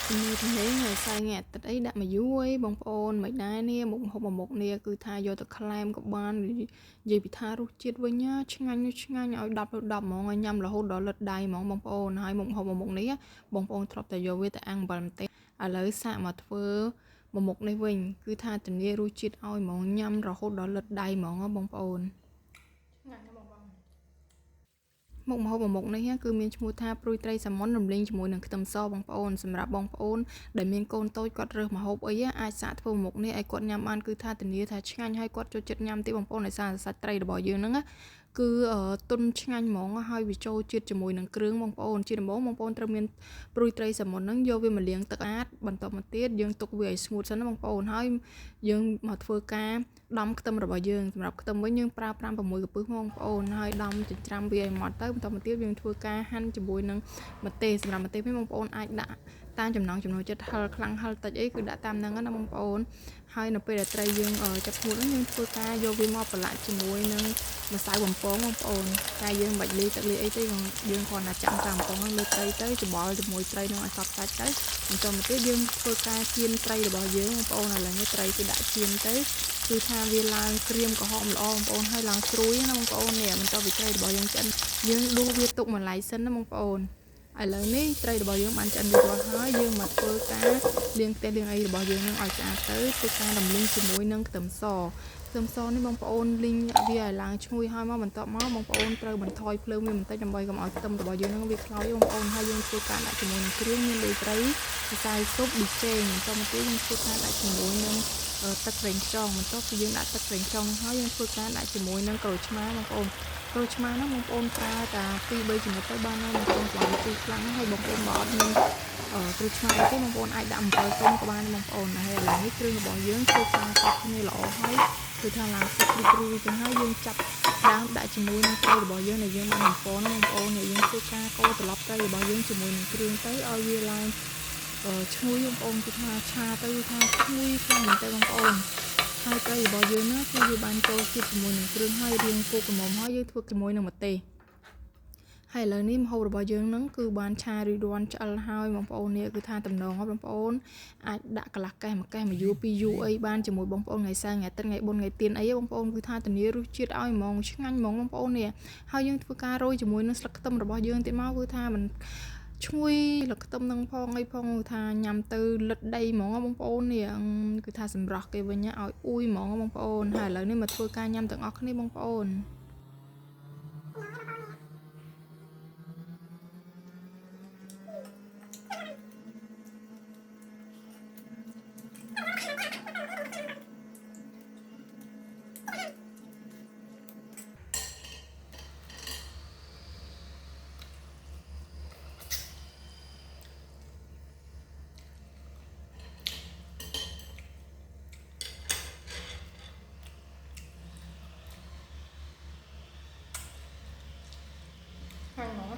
ជំនួយជំនាញហើយខ្សែងាកទឹកអីដាក់មកយូរអីបងប្អូនមិនដែរនេះមុខហូបមុខនេះគឺថាយកទៅក្លែមក៏បាននិយាយពីថារសជាតិវិញណាឆ្ងាញ់ឲ្យ10ហ្មងឲ្យញ៉ាំរហូតដល់លិតដៃហ្មងបងប្អូនហើយមុខហូបមុខនេះបងប្អូនធ្លាប់តែយកវាទៅអាំងអំបិលម្ទេសឥឡូវសាកមកធ្វើមុខនេះវិញគឺថាធានារសជាតិឲ្យហ្មងញ៉ាំរហូតដល់លិតដៃហ្មងបងប្អូនឆ្ងាញ់ណាស់បងប្អូនមុខម្ហូបមួយមុខនេះគឺមានឈ្មោះថាព្រួយត្រីសាម៉ុនរំលីងជាមួយនឹងខ្ទឹមសបងប្អូនសម្រាប់បងប្អូនដែលមានកូនតូចគាត់រើសម្ហូបអីអាចសាកធ្វើមុខនេះឲ្យគាត់ញ៉ាំបានគឺថាធានាថាឆ្ងាញ់ហើយគាត់ចូលចិត្តញ៉ាំទីបងប្អូនដោយសារសាច់ត្រីរបស់យើងហ្នឹងគឺទុនឆ្ងាញ់ហ្មងហើយវាចូលជាតិជាមួយនឹងគ្រឿងបងប្អូនជាដំបូងបងប្អូនត្រូវមានព្រួយត្រីសាម៉ុនហ្នឹងយកវាមកលាងទឹកស្អាតបន្ទាប់មកទៀតយើងទុកវាឲ្យស្ងួតសិនណាបងប្អូនហើយយើងមកធ្វើការដំខ្ទឹមរបស់យើងសម្រាប់ខ្ទឹមវិញយើងប្រើ5 6កំពឹសបងប្អូនហើយដំចិញ្ច្រាំវាឲ្យម៉ត់ទៅបន្ទាប់មកទៀតយើងធ្វើការហាន់ជាមួយនឹងម្ទេសសម្រាប់ម្ទេសវិញបងប្អូនអាចដាក់តាមចំណង់ចំណូលចិត្តហឹរខ្លាំងហឹរតិចអីគឺដាក់តាមហ្នឹងណាបងប្អូនហើយនៅពេលដែលត្រីយើងចាប់ស្ងួតហ្នឹងយើងធ្វើការយកវាមកប្រឡាក់ជាមួយនឹងម្សៅបំពងបងប្អូនតែយើងមិនបាច់លាយទឹកលាយអីទេយើងគ្រាន់តែចាំតាមបំពងហ្នឹងលើត្រីទៅច្បល់ជាមួយត្រីនឹងឲ្យសព្វសាច់ទៅបន្តមកទៀតយើងធ្វើការចៀនត្រីរបស់យើងបងប្អូនឥឡូវនេះត្រីគឺដាក់ចៀនទៅគឺថាវាឡើងក្រៀមក្រហមល្អបងប្អូនហើយឡើងស្រួយណាបងប្អូននេះបន្តពីត្រីរបស់យើងឆ្អិនយើងដួសវាទុកមួយឡែកសិនណាបងប្អូនឥឡូវនេះត្រីរបស់យើងបានឆ្អិនរួចរាល់ហើយយើងមកធ្វើការលាងខ្ទះលាងអីរបស់យើងនឹងឲ្យស្អាតទៅធ្វើការដំឡឹងជាមួយនឹងខ្ទឹមសនេះបងប្អូនលីងវាឲ្យឡើងឈ្ងុយហើយមកបន្ទាប់មកបងប្អូនត្រូវបន្ថយភ្លើងវាបន្តិចដើម្បីកុំឲ្យខ្ទឹមរបស់យើងនឹងវាខ្លោចបងប្អូនហើយយើងធ្វើការដាក់ជាមួយនឹងគ្រឿងមានដូចត្រីម្សៅស៊ុបប៊ីចេងបន្តមកទៀតយើងធ្វើការដាក់ជាមួយនឹងទឹកប្រេងខ្យងបន្ទាប់ពីយើងដាក់ទឹកប្រេងខ្យងហើយយើងធ្វើការដាក់ជាមួយនឹងក្រូចឆ្មាបងប្អូនក្រូចឆ្មាហ្នឹងបងប្អូនប្រើតែ2-3ចំណុចទៅបានហើយបងប្អូនបើទីខ្លាំងហើយបងប្អូនបើអត់មានក្រូចឆ្មាទេបងប្អូនអាចដាក់អំបិលទុំក៏បានបងប្អូនហើយឥឡូវនេះគ្រឿងរបស់យើងធ្វើការកប់គ្នាល្អហើយគឺថាឡើងទឹកព្រួយទៅហើយយើងចាប់ដើមដាក់ជាមួយនឹងត្រីរបស់យើងដែលយើងបានបំពងហ្នឹងបងប្អូនយើងធ្វើការកូរត្រឡប់ត្រីរបស់យើងជាមួយនឹងគ្រឿងទៅឲ្យវាឡើងឈ្ងុយបងប្អូនគឺថាឆាទៅថាឈ្ងុយខ្លាំងមែនតើបងប្អូនហើយត្រីរបស់យើងណាគឺវាបានចូលជាតិជាមួយនឹងគ្រឿងហើយរៀងពុកល្មមហើយយើងធ្វើជាមួយនឹងម្ទេសហើយឥឡូវនេះម្ហូបរបស់យើងហ្នឹងគឺបានឆារីរាន់ឆ្អិលហើយបងប្អូននេះគឺថាតំណងបងប្អូនអាចដាក់កន្លះកេះមួយកេះមួយយូរពីរយូរអីបានជាមួយបងប្អូនថ្ងៃសៅរ៍ថ្ងៃអាទិត្យថ្ងៃបុណ្យថ្ងៃទានអីបងប្អូនគឺថាធានារសជាតិឲ្យហ្មងឆ្ងាញ់ហ្មងបងប្អូននេះហើយយើងធ្វើការរោយជាមួយនឹងស្លឹកខ្ទឹមរបស់យើងទៀតមកគឺថាมันឈ្ងុយស្លឹកខ្ទឹមនឹងផងអីផងគឺថាញ៉ាំទៅលិតដីហ្មងបងប្អូននេះគឺថាសម្រស់គេវិញឲ្យអ៊ុយហ្មងបងប្អូនហើយឥឡូវនេះមកធ្វើការញ៉ាំទាំងអស់គ្នាបងប្អូនហើយហ្មង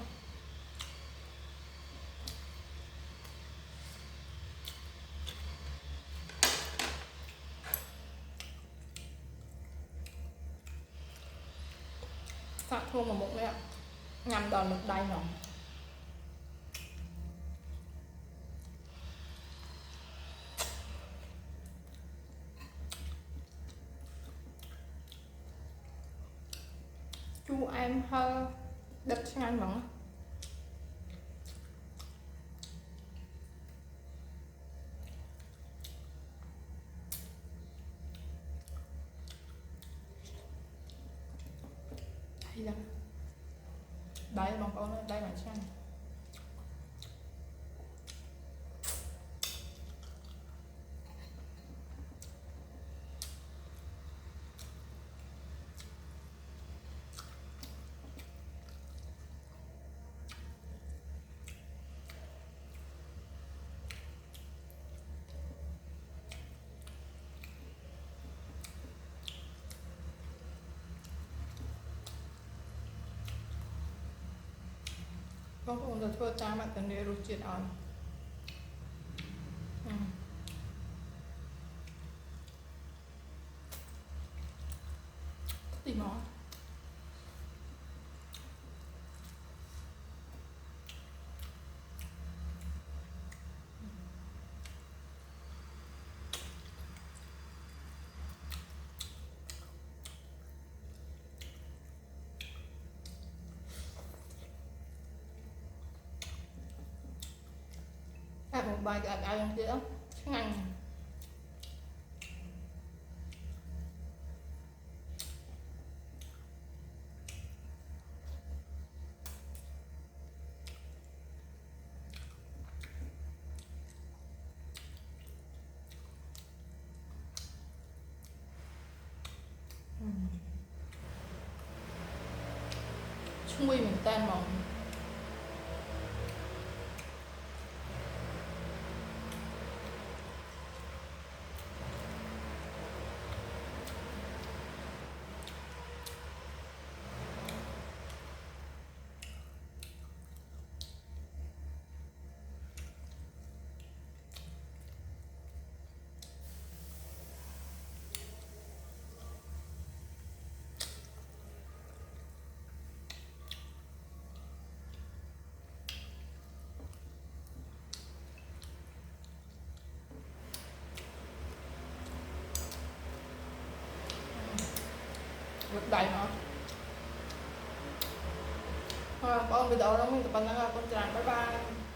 សាក់ធ្វើមួយមុខនេះញ៉ាំដល់ទឹកដៃហ្មងជូរអែមហឹរដិតឆ្ងាញ់ហ្មងហើយយ៉ាងដៃបងប្អូនដៃមិនឆ្ងាញ់បងប្អូនទៅធ្វើតាមអត្តន័យរសជាតិឲ្យទីមក một bài cái trong kia ngành chui mình tan mỏng lực đầy nữa thôi con video đó mình tập anh con chào bye bye